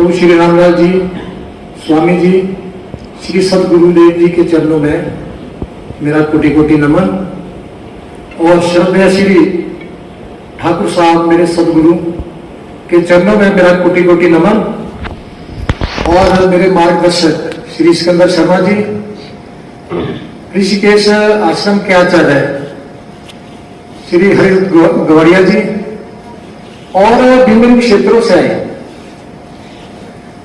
प्रभु श्री रामलाल जी, स्वामी जी, श्री सदगुरुदेव जी के चरणों में मेरा कोटि कोटि नमन। और श्रद्धेय श्री ठाकुर साहब मेरे सदगुरु के चरणों में मेरा कोटि कोटि नमन। और मेरे मार्गदर्शक श्री सिकंदर शर्मा जी, ऋषिकेश आश्रम के आचार्य श्री हरि गवड़िया जी, और विभिन्न क्षेत्रों से आए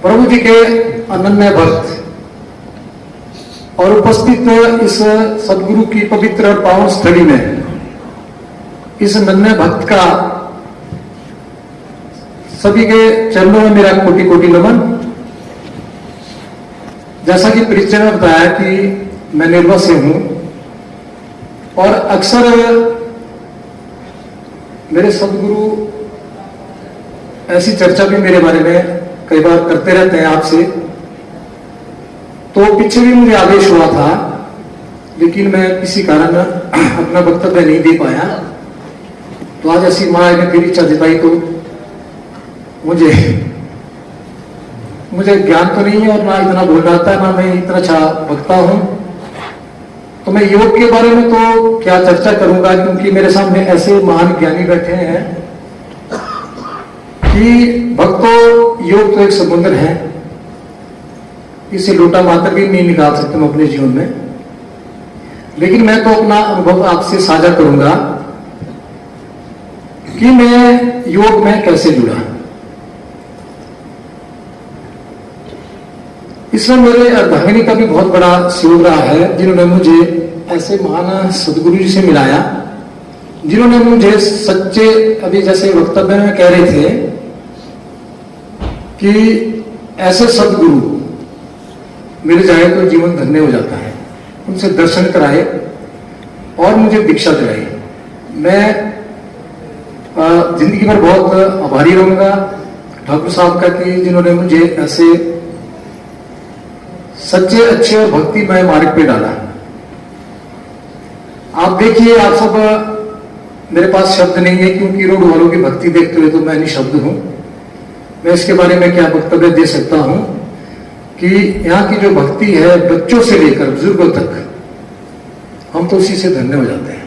प्रभु जी के अनन्य भक्त और उपस्थित इस सदगुरु की पवित्र पावन स्थली में इस नन्हे भक्त का सभी के चरणों में मेरा कोटि कोटि नमन। जैसा कि परिचय में बताया कि मैं निर्वा से हूं और अक्सर मेरे सदगुरु ऐसी चर्चा भी मेरे बारे में कई बार करते रहते हैं आपसे। तो पीछे भी मुझे आदेश हुआ था, लेकिन मैं किसी कारण अपना वक्तव्य नहीं दे पाया। तो आज ऐसी माँ ने फिर इच्छा जताई, तो मुझे ज्ञान तो नहीं है और ना इतना बोल रहा था, ना मैं इतना अच्छा वक्ता हूं। तो मैं योग के बारे में तो क्या चर्चा करूंगा, क्योंकि मेरे सामने ऐसे महान ज्ञानी बैठे हैं कि भक्तों, योग तो एक समुद्र है, इसे लोटा मात्र भी नहीं निकाल सकते हम अपने जीवन में। लेकिन मैं तो अपना अनुभव आपसे साझा करूंगा कि मैं योग में कैसे जुड़ा। इसमें मेरे अर्धांगिनी का भी बहुत बड़ा सहयोग रहा है, जिन्होंने मुझे ऐसे महान सदगुरु जी से मिलाया, जिन्होंने मुझे सच्चे, अभी जैसे वक्तव्य में कह रहे थे कि ऐसे सदगुरु मिल जाए तो जीवन धन्य हो जाता है। उनसे दर्शन कराए और मुझे दीक्षा दिलाई। मैं जिंदगी भर बहुत आभारी रहूंगा ठाकुर साहब का कि जिन्होंने मुझे ऐसे सच्चे, अच्छे और भक्तिमय मार्ग पे डाला। आप देखिए, आप सब, मेरे पास शब्द नहीं है, क्योंकि रोड वालों की भक्ति देखते हुए तो मैं निशब्द हूं। मैं इसके बारे में क्या वक्तव्य दे सकता हूं कि यहाँ की जो भक्ति है, बच्चों से लेकर बुजुर्गों तक, हम तो उसी से धन्य हो जाते हैं।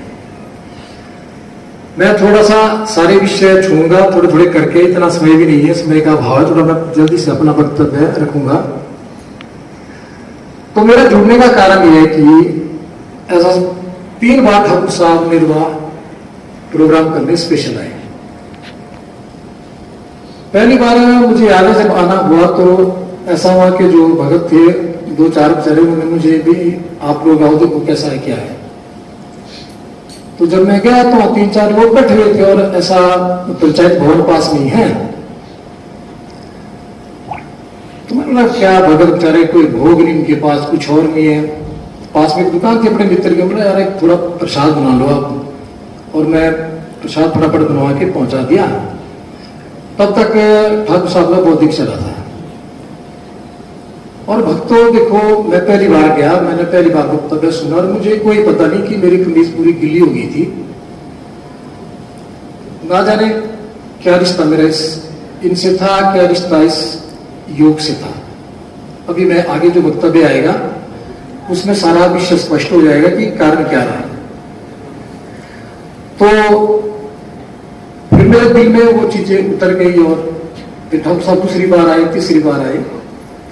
मैं थोड़ा सा सारे विषय छूंगा, थोड़े थोड़े करके, इतना समय भी नहीं है, समय का अभाव है, थोड़ा मैं जल्दी से अपना वक्तव्य रखूंगा। तो मेरा जुड़ने का कारण यह है कि ऐसा 3 बार ठाकुर साहब निर्वाह प्रोग्राम करने स्पेशल आए। पहली बार मुझे याद है, जब आना हुआ तो ऐसा हुआ कि जो भगत थे 2-4 बेचारे, उन्होंने मुझे भी, आप लोग आओ देखो कैसा है क्या है। तो जब मैं गया तो 3-4 लोग बैठे हुए थे और ऐसा पंचायत भवन पास में ही है। तो मैंने क्या भगत बेचारे, कोई भोग नहीं उनके पास, कुछ और नहीं है। पास में एक दुकान थी अपने मित्र के, बोला यार एक थोड़ा प्रसाद बना लो आप। और मैं प्रसाद फटाफट बनवा के पहुंचा दिया। तब तक ठाकुर साहब का बौद्धिक चला था। और भक्तों देखो, मैं पहली बार गया, मैंने पहली बार वक्तव्य सुना और मुझे कोई पता नहीं कि मेरी कमीज पूरी गिल्ली हो गई थी। ना जाने क्या रिश्ता मेरा इनसे था, क्या रिश्ता इस योग से था। अभी मैं आगे जो वक्तव्य आएगा उसमें सारा विषय स्पष्ट हो जाएगा कि कारण क्या रहा। तो फिर मेरे दिल में वो चीजें उतर गई और फिर ठाकुर साहब दूसरी बार आए, तीसरी बार आए,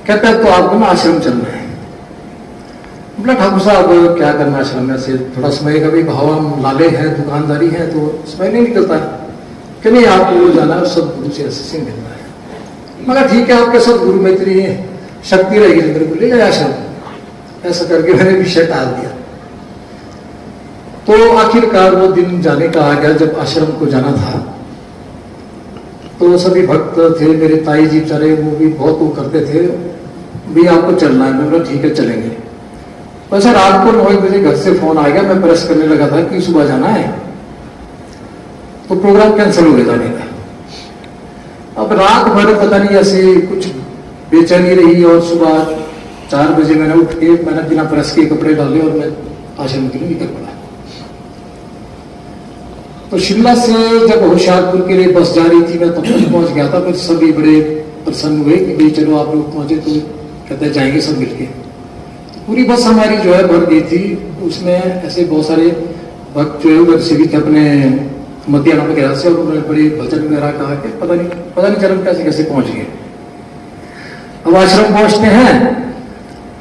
कहता है तो आपको ना आश्रम चलना है। बोला ठाकुर साहब क्या करना आश्रम में, से थोड़ा समय का भी भाव, हम लाले हैं, दुकानदारी है, तो समय नहीं निकलता है कि नहीं, आपको जाना है, सब गुरु से ऐसे मिलना है। मगर ठीक है, आपके सब गुरु में इतनी शक्ति रहेगी, मेरे को ले जाए आश्रम। ऐसा करके मैंने विषय टाल दिया। तो आखिरकार वो दिन जाने का आ गया जब आश्रम को जाना था। तो सभी भक्त थे, मेरे ताई जी बेचारे, वो भी बहुत वो करते थे, भी आपको चलना है। मैं बोला ठीक है चलेंगे। वैसे रात को 9 बजे घर से फोन आ गया, मैं प्रेस करने लगा था कि सुबह जाना है, तो प्रोग्राम कैंसिल हो गया जाने का। अब रात भर पता नहीं ऐसे कुछ बेचैनी रही और सुबह 4 बजे मैंने उठ के, मैंने बिना प्रेस के कपड़े डाले और मैं आश्रम के लिए निकल पड़ा। तो शिमला से जब होशियारपुर के लिए बस जा रही थी, मैं तब तक पहुंच गया था। फिर सभी बड़े प्रसन्न हुए कि भाई चलो आप लोग पहुंचे, तो कहते हैं जाएंगे सब मिलके। तो पूरी बस हमारी जो है भर गई थी। उसमें ऐसे बहुत सारे भक्त जो है उधर से भी थे अपने मध्यान्ह वगैरह से, और उन्होंने बड़ी भजन वगैरह कहा कि पता नहीं चल कैसे कैसे पहुंच गए। अब आश्रम पहुंचते हैं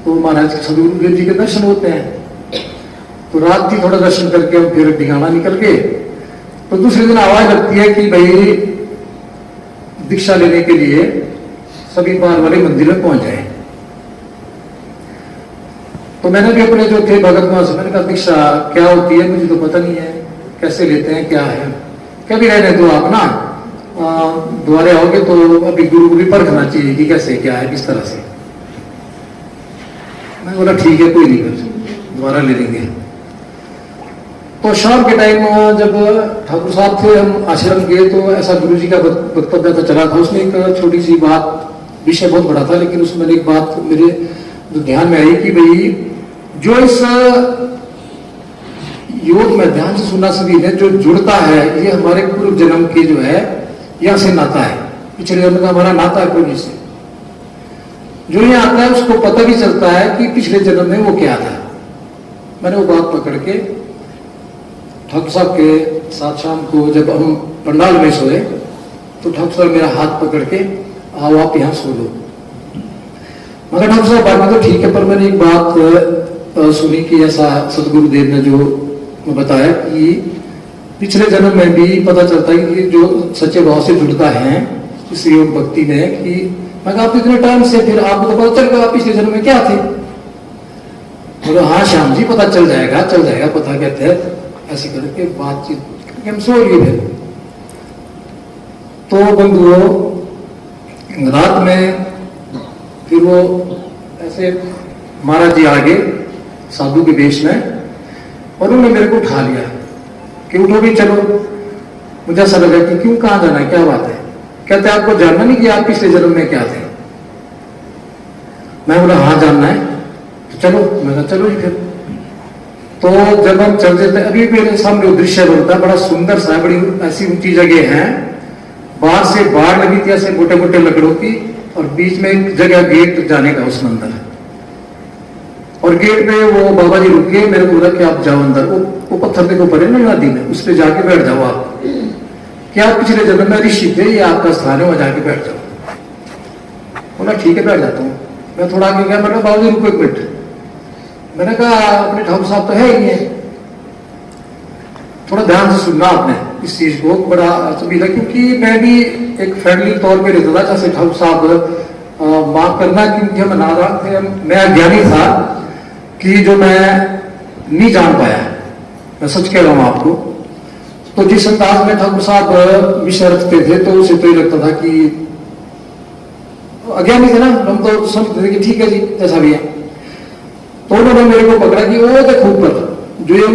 तो महाराज के सदगुरुदेव जी के दर्शन होते हैं। तो रात थी, थोड़ा दर्शन करके हम फिर ढिंगाना निकल गए। तो दूसरे दिन आवाज लगती है कि भाई दीक्षा लेने के लिए सभी बार वाले मंदिर में पहुंच जाए। तो मैंने भी अपने जो थे भगत वहां से मैंने कहा दीक्षा क्या होती है, मुझे तो पता नहीं है, कैसे लेते हैं, क्या है। क्या भी रहने दो आप ना, दोबारा आओगे तो अभी गुरु को भी परखना चाहिए कि कैसे क्या है, किस तरह से। मैं बोला ठीक है, कोई नहीं, कर दोबारा ले लेंगे। तो शाम के टाइम जब ठाकुर साहब थे, हम आश्रम गए, तो ऐसा गुरु जी का वक्तव्य तो चला था। उसमें एक छोटी सी बात, विषय बहुत बड़ा था, लेकिन उसमें एक बात मेरे जो ध्यान में आई कि भाई जो इस योग में ध्यान से सुनना सभी है, जो जुड़ता है, ये हमारे पूर्व जन्म के जो है यहाँ से नाता है, पिछले जन्म का हमारा नाता है प्रभु से। जो यहाँ आता है उसको पता भी चलता है कि पिछले जन्म में वो क्या था। मैंने वो बात पकड़ के ठाकुर साहब के साथ शाम को जब हम पंडाल में सोए, तो ठाकुर साहब मेरा हाथ पकड़ के आओ आप यहाँ सो लो। मगर ठाकुर साहब बात में तो ठीक है, पर मैंने एक बात सुनी कि ऐसा सदगुरुदेव ने जो बताया कि पिछले जन्म में भी पता चलता है कि जो सच्चे भाव से जुड़ता है इस योग भक्ति में, कि मैं आप इतने टाइम से फिर आपको तो पता चल गया पिछले जन्म में क्या थे। बोलो हाँ श्याम जी पता चल जाएगा पता, कहते हैं ऐसी करके बातचीत हम सो लिए फिर। तो बंधुओं रात में फिर वो ऐसे महाराज जी आगे साधु के वेश में, और उन्होंने मेरे को उठा लिया कि उठो भी चलो। मुझे ऐसा लगा कि क्यों, कहाँ जाना है, क्या बात है। कहते आपको जानना नहीं कि आप पिछले जन्म में क्या थे। मैं बोला हाँ जानना है, तो चलो। मैं कहा चलो जी फिर। तो जब हम चल जाते, अभी मेरे सामने दृश्य बनता है, बड़ा सुंदर सा, बड़ी ऐसी ऊंची जगह है, बाहर से बाढ़ लगी थी ऐसे मोटे मोटे लकड़ों की, और बीच में एक जगह गेट जाने का उस मंदिर, और गेट पे वो बाबा जी रुके, मेरे को बोला कि आप जाओ अंदर, वो पत्थर देखो पड़े ना नदी में, उस पर जाके बैठ जाओ आप, कि आप पिछले जन्म में ऋषि थे, ये आपका स्थान है, वहां जाके बैठ जाओ। बोला ठीक है बैठ जाता हूँ। मैं थोड़ा आगे गया, मैंने बाबा जी रुको एक मिनट। मैंने कहा अपने ठाकुर साहब तो है ही है, थोड़ा ध्यान से सुनना आपने इस चीज को, बड़ा सभी था, क्योंकि मैं भी एक फ्रेंडली तौर पे रहता था, जैसे ठाकुर साहब माफ करना क्योंकि हम नादान थे, मैं अज्ञानी था कि जो मैं नहीं जान पाया, मैं सच कह रहा हूं आपको। तो जिस अंदाज में ठाकुर साहब विषय रखते थे, तो उसे तो ये लगता था कि अज्ञानी थे ना हम, तो समझते थे कि ठीक है जी जैसा भी है। तो उन्होंने मेरे को पकड़ा कि वो देखो ऊपर जो ये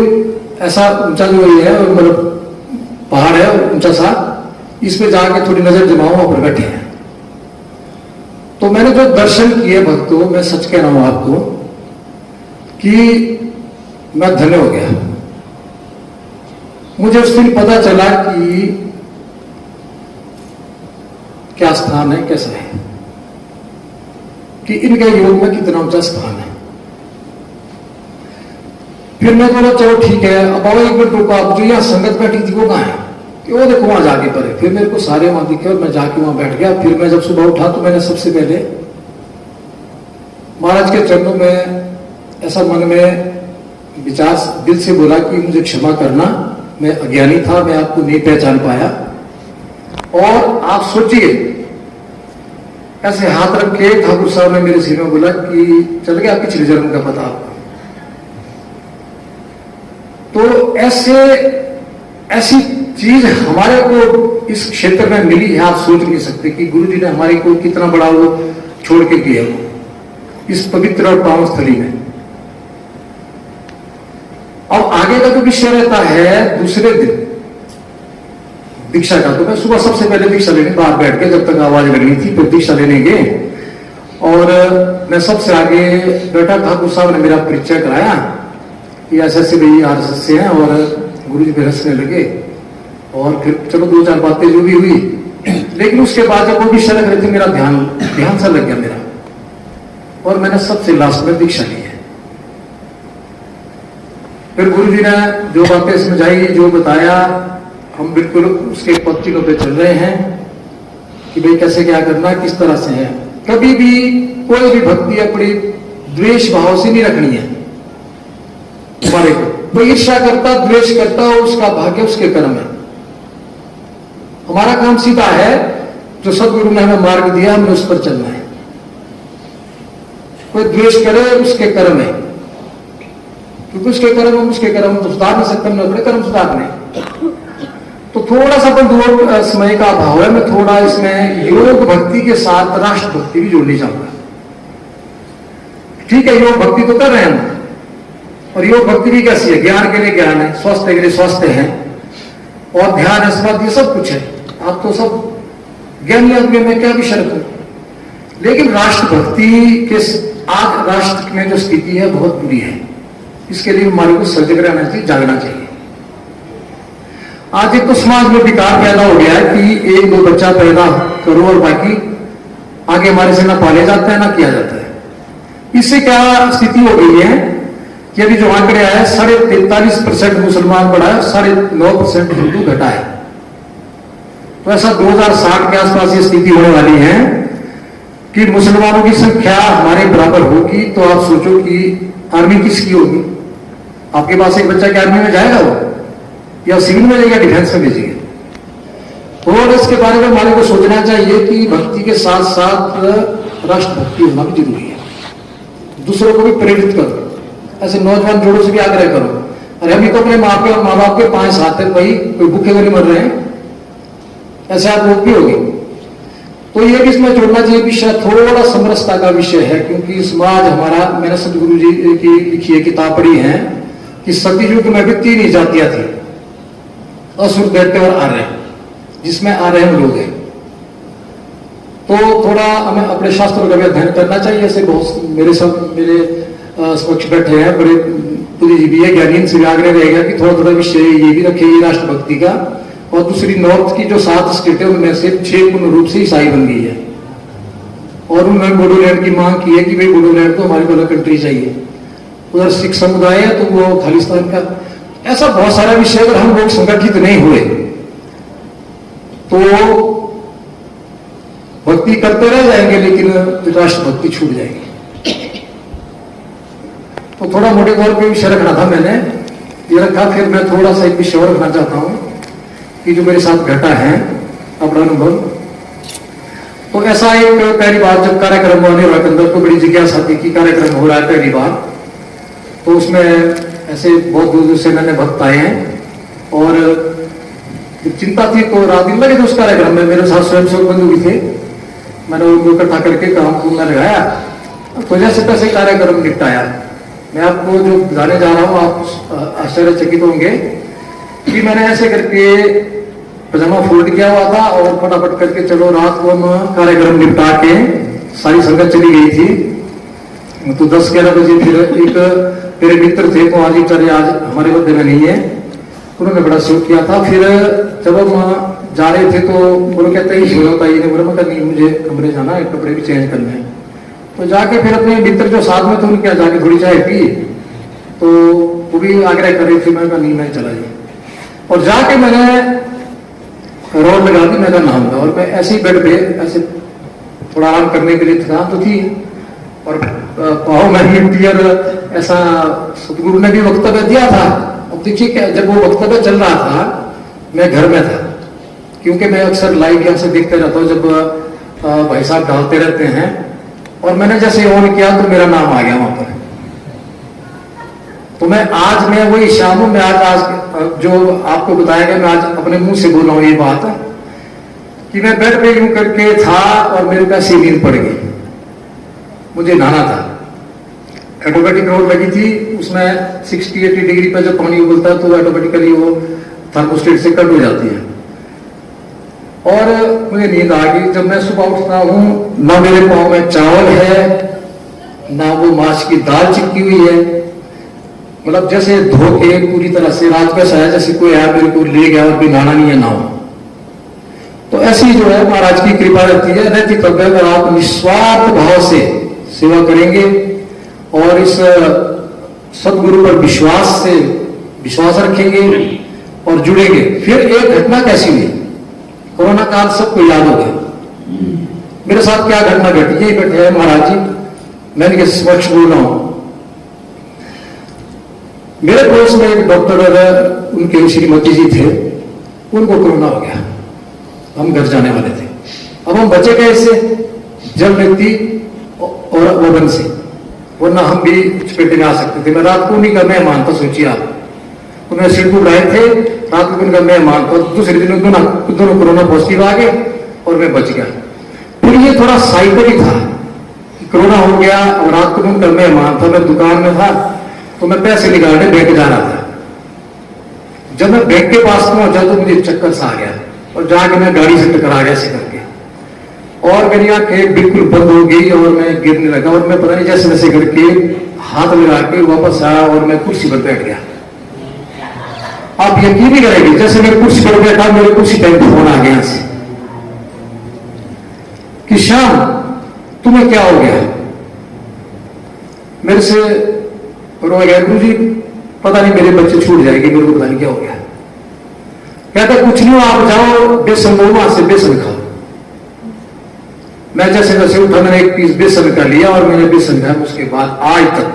ऐसा ऊंचा जो ये है, मतलब पहाड़ है ऊंचा सा, इस पे जाके थोड़ी नजर जमाओ, वहां पर बैठे हैं। तो मैंने जो दर्शन किए भक्तों, मैं सच कह रहा हूं आपको कि मैं धन्य हो गया। मुझे उस दिन पता चला कि क्या स्थान है, कैसा है, कि इनके योग में कितना ऊंचा स्थान है। फिर मैं बोला चलो ठीक है, अब बाबा एक मिनट रुको, आप जो यहाँ संगत बैठी थी वो कहाँ है, कि वो देखो वहां जाके पड़े। फिर मेरे को सारे वहां दिखे और मैं जाके वहां बैठ गया। फिर मैं जब सुबह उठा तो मैंने सबसे पहले महाराज के चरणों में ऐसा मन में विचार दिल से बोला कि मुझे क्षमा करना, मैं अज्ञानी था, मैं आपको नहीं पहचान पाया। और आप सोचिए ऐसे हाथ रख के ठाकुर साहब ने मेरे सिर में बोला कि चल गया पिछले जन्म का पता आपको। तो ऐसी चीज हमारे को इस क्षेत्र में मिली है, आप सोच नहीं सकते कि गुरु जी ने हमारे को कितना बड़ा वो छोड़ के किया इस पवित्र और पावन स्थली में। अब आगे का जो विषय रहता है दूसरे दिन दीक्षा का, तो मैं सुबह सबसे पहले दीक्षा लेने बाहर बैठ के, जब तक आवाज लगनी थी फिर दीक्षा लेने गए, और मैं सबसे आगे बैठा। ठाकुर साहब ने मेरा परिचय कराया कि ऐसे भाई RSS से हैं, और गुरु जी पे हंसने लगे, और फिर चलो दो चार बातें जो भी हुई। लेकिन उसके बाद जब वो भी सड़क रहे थे, मेरा ध्यान सा लग गया मेरा, और मैंने सबसे लास्ट में दीक्षा ली है। फिर गुरु जी ने जो बातें समझाई, जो बताया, हम बिल्कुल उसके पत्तियों पे चल रहे हैं कि भाई कैसे क्या करना, किस तरह से है। कभी भी कोई भी भक्ति अपनी द्वेष भाव से नहीं रखनी है। हमारे को कोई ईर्ष्या करता, द्वेष करता, उसका भाग्य, उसके कर्म है। हमारा काम सीधा है, जो सदगुरु ने हमें मार्ग दिया, हमें उस पर चलना है। कोई द्वेष करे, उसके कर्म है, क्योंकि उसके कर्म हम तो सुधार नहीं सकते, हमने अपने कर्म सुधारने। तो थोड़ा सा अपन दूर समय का अभाव है, मैं थोड़ा इसमें योग भक्ति के साथ राष्ट्र भक्ति भी जोड़नी चाहूंगा। ठीक है, योग भक्ति तो कर रहे हैं हम, और योग भक्ति भी कैसी है? ज्ञान के लिए ज्ञान है, स्वास्थ्य के लिए स्वास्थ्य है, और ध्यान है, समाधि, ये सब कुछ है। आप तो सब ज्ञानी आदमी में क्या भी शर्त है, लेकिन राष्ट्र भक्ति के आज राष्ट्र में जो स्थिति है बहुत बुरी है। इसके लिए हमारे को सजग रहना चाहिए, जागना चाहिए। आज एक तो समाज में विकार पैदा हो गया है कि एक दो बच्चा पैदा करो और बाकी आगे हमारे से ना पाले जाता है ना किया जाता है। इससे क्या स्थिति हो गई है कि अभी जो आंकड़े आया 43.43% मुसलमान बढ़ा है, 9.5% हिंदू घटा है। तो ऐसा 2060 के आसपास ये स्थिति होने वाली है कि मुसलमानों की संख्या हमारे बराबर होगी। तो आप सोचो कि आर्मी किसकी होगी? आपके पास एक बच्चा क्या आर्मी में जाएगा वो, या सिविल में जाएगा, डिफेंस में भेजेंगे? और इसके बारे में हमारे को सोचना चाहिए कि भक्ति के साथ साथ राष्ट्र भक्ति होना भी जरूरी है। दूसरों को भी प्रेरित करो, ऐसे नौजवान जोड़ों से भी आग्रह करो, अरे अभी तो अपने माँ बाप के 5 हाथ है भाई, कोई भूखे नहीं मर रहे हैं, ऐसे आप लोग भी होगी। तो ये भी इसमें जोड़ना चाहिए। विषय थोड़ा समरसता का विषय है, क्योंकि समाज हमारा, मैंने सदगुरु जी की लिखी है किताब पढ़ी है कि सतयुग में भी 3 ही जातियां थी, असुर, दैत्य और आर्य, जिसमें आर्य हम लोग हैं। तो थोड़ा हमें अपने शास्त्रों का भी अध्ययन करना चाहिए। ऐसे बहुत मेरे समक्ष बैठे हैं बड़े पुरी जी भी है, ज्ञानी से आग्रह रहेगा कि थोड़ा थोड़ा विषय ये भी रखे राष्ट्रभक्ति का। और दूसरी नॉर्थ की जो 7 स्टेट है उनमें से 6 पूर्ण रूप से ईसाई बन गई है, और उन्होंने बोडोलैंड की मांग की है कि भाई बोडोलैंड को हमारे को अलग कंट्री चाहिए। उधर सिख समुदाय है तो वो खालिस्तान का, ऐसा बहुत सारा विषय। अगर हम लोग संगठित नहीं हुए तो भक्ति करते रह जाएंगे, लेकिन राष्ट्रभक्ति छूट जाएगी। तो थोड़ा मोटे तौर पे विषय रखना था, मैंने ये रखा। फिर मैं थोड़ा सा एक विषय और रखना चाहता हूं कि जो मेरे साथ घटा है अपना अनुभव। तो ऐसा एक पहली बार जब कार्यक्रम होने वाले अंदर को बड़ी जिज्ञासा थी कि कार्यक्रम हो रहा है पहली बार, तो उसमें ऐसे बहुत दूर दूर से मैंने भक्त आए हैं, और चिंता थी तो रात दिन लगे थे उस कार्यक्रम में। मेरे साथ स्वयं सेवक बंधु भी थे, मैंने उनको इकट्ठा करके काम में लगाया, तो जैसे तैसे कार्यक्रम निपटाया। मैं आपको जो बताने जा रहा हूँ आप आश्चर्यचकित होंगे कि मैंने ऐसे करके पजामा फोल्ड किया हुआ था और फटाफट करके चलो रात को हम कार्यक्रम निपटा के, सारी संगत चली गई थी। तो 10-11 बजे फिर एक मेरे मित्र थे, तो आज बेचारे आज हमारे मध्य में नहीं है, उन्होंने बड़ा शौक किया था। फिर जब हम जा रहे थे तो वो कहते ही होता ही नहीं, बोला नहीं मुझे कमरे जाना है, कपड़े भी चेंज करने हैं। तो जाके फिर अपने मित्र जो साथ में थे उनके यहाँ जाके थोड़ी चाय पी, तो वो भी आग्रह कर रही थी, मैं कहा नहीं मैं चला जाए। और जाके मैंने रोड लगा दी, मैं नहाऊंगा, और मैं ऐसे ही बेड पे ऐसे थोड़ा आराम करने के लिए थकान तो थी, और पाओ मैं मिट्टी, और ऐसा सतगुरु ने भी वक्तव्य दिया था। अब देखिए क्या, जब वो वक्तव्य चल रहा था मैं घर में था, क्योंकि मैं अक्सर लाइव यहाँ से देखते रहता हूँ जब भाई साहब डालते रहते हैं, और मैंने जैसे ऑन किया तो मेरा नाम आ गया वहां पर। तो मैं वही शाम हूं, मैं आज जो आपको बताया गया, मैं आज अपने मुंह से बोल रहा हूं ये बात कि मैं बेड पे यूं करके था और मेरे पे ऐसी नींद पड़ गई। मुझे नहाना था, ऑटोमेटिक रोड लगी थी, उसमें 60-80 डिग्री पे जब पानी उबलता है तो ऑटोमेटिकली वो थर्मोस्टेट से कट हो जाती है, और मुझे नींद आ गई। जब मैं सुबह उठता हूं, ना मेरे पाँव में चावल है, ना वो माछ की दाल चिपकी हुई है, मतलब जैसे धो के पूरी तरह से रात का साया, जैसे कोई आया मेरे को ले गया और भी नहाना नहीं है ना हो। तो ऐसी जो है महाराज की कृपा रहती है, नैतिक कर्तव्य। अगर आप निस्वार्थ भाव से सेवा करेंगे और इस सदगुरु पर विश्वास रखेंगे और जुड़ेंगे। फिर एक घटना कैसी हुई, कोरोना काल सबको याद हो गया। मेरे साथ क्या घटना घटी, यही बैठे है महाराज जी, मैंने के समक्ष बोल रहा हूं। मेरे पड़ोस में एक डॉक्टर, उनके श्रीमती जी थे, उनको कोरोना हो गया। हम घर जाने वाले थे। अब हम बचे गए इससे, जल व्यक्ति और ओवन से, वरना हम भी चपेटे में आ सकते थे। मैं रात को उन्हीं का मेहमान था, सोचिए आप। उन्होंने सिर को उड़ाए थे, रात को उनका मेहमान था। दूसरे दिन दोनों कोरोना पॉजिटिव आ गए और मैं बच गया। फिर ये थोड़ा साइकिल ही था, कोरोना हो गया और रात को उनका मेहमान था। मैं दुकान में था तो मैं पैसे निकालने बैंक जा रहा था। जब मैं बैंक के पास पहुंचा तो मुझे चक्कर सा आ गया और जाके मैं गाड़ी से टकरा गया ऐसे करके, और मेरी आंखें बिल्कुल बंद हो गई और मैं गिरने लगा। और मैं पता नहीं जैसे वैसे करके हाथ लगा के वापस आया और मैं कुर्सी पर बैठ गया। आप यकीन नहीं करेंगे, जैसे मैं कुर्सी पर बैठा, मेरे कुर्सी टाइम फोन आ गया से कि श्याम तुम्हें क्या हो गया। मेरे से रो गया, गुरु जी पता नहीं मेरे बच्चे छूट जाएंगे, मेरे को पता नहीं क्या हो गया। कहता कुछ नहीं, आप जाओ बेसन लो, वहां से बेसन खाओ। मैं जैसे वैसे उठा, मैंने एक पीस बेसन का लिया और मैंने बेसन खाया। उसके बाद आज तक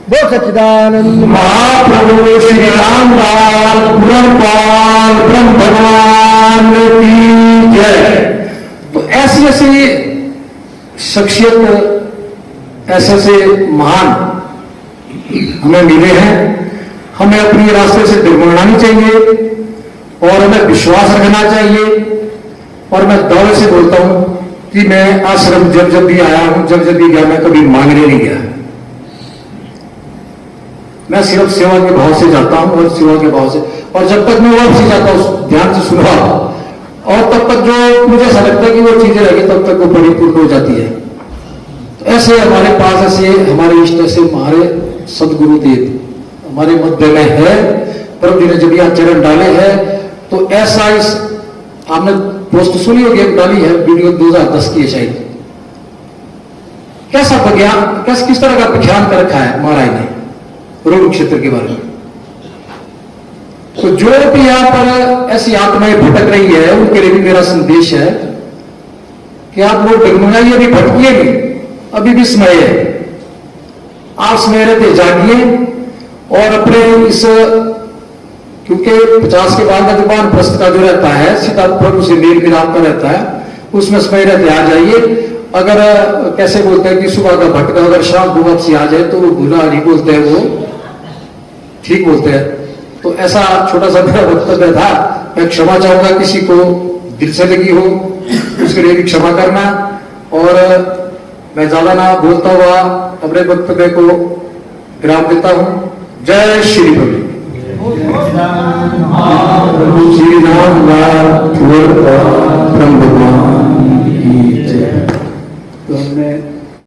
वो सच्चिदानंद महाप्रभु श्री रामलाल पुरपाल ब्रह्म भगवान की जय। तो ऐसी ऐसी शख्सियत, ऐसे महान हमें मिले हैं। हमें अपने रास्ते से डगमगाना नहीं चाहिए और हमें विश्वास रखना चाहिए। और मैं दौरे से बोलता हूं कि मैं आश्रम जब जब भी आया हूं, जब जब भी गया, मैं कभी मांगने नहीं गया। मैं सिर्फ सेवा के भाव से जाता हूं और सेवा के भाव से, और जब तक मैं वापसी जाता हूं ध्यान से सुनवा, और तब तक जो मुझे ऐसा लगता है कि वो चीजें लगी तब तक वो परिपूर्ण हो जाती है। तो ऐसे हमारे पास, ऐसे हमारे इष्ट, ऐसे हमारे सदगुरुदेव हमारे मध्य में है। प्रभु जी ने जब यहां चरण डाले हैं तो ऐसा, इस आपने पोस्ट सुनी होगी, एक डाली है वीडियो 2010 की है शायद, कैसा विज्ञान, किस तरह का विज्ञान कर रखा है महाराज ने रोग क्षेत्र के बारे में। तो जो भी यहां पर ऐसी आत्माएं भटक रही है, उनके लिए भी मेरा संदेश है कि आप लोग डगमगाइए, अभी भटकिए नहीं, अभी भी समय है। आप समय रहते जागिए और अपने इस, क्योंकि 50 के बाद का जो वानप्रस्थ का जो रहता है, सीधा प्रभु से मेल मिलाप का रहता है, उसमें समय रहते आ जाइए। अगर कैसे बोलते हैं कि सुबह का भटका अगर शाम को वापसी आ जाए तो वो भूला नहीं बोलते हैं, वो ठीक बोलते हैं। तो ऐसा छोटा सा मेरा वक्तव्य था। मैं क्षमा चाहूंगा, किसी को दिल से लगी हो उसके लिए भी क्षमा करना। और मैं ज्यादा ना बोलता हुआ अपने वक्तव्य को विराम देता हूं। जय श्री प्रभु। श्री राम ब्रह्म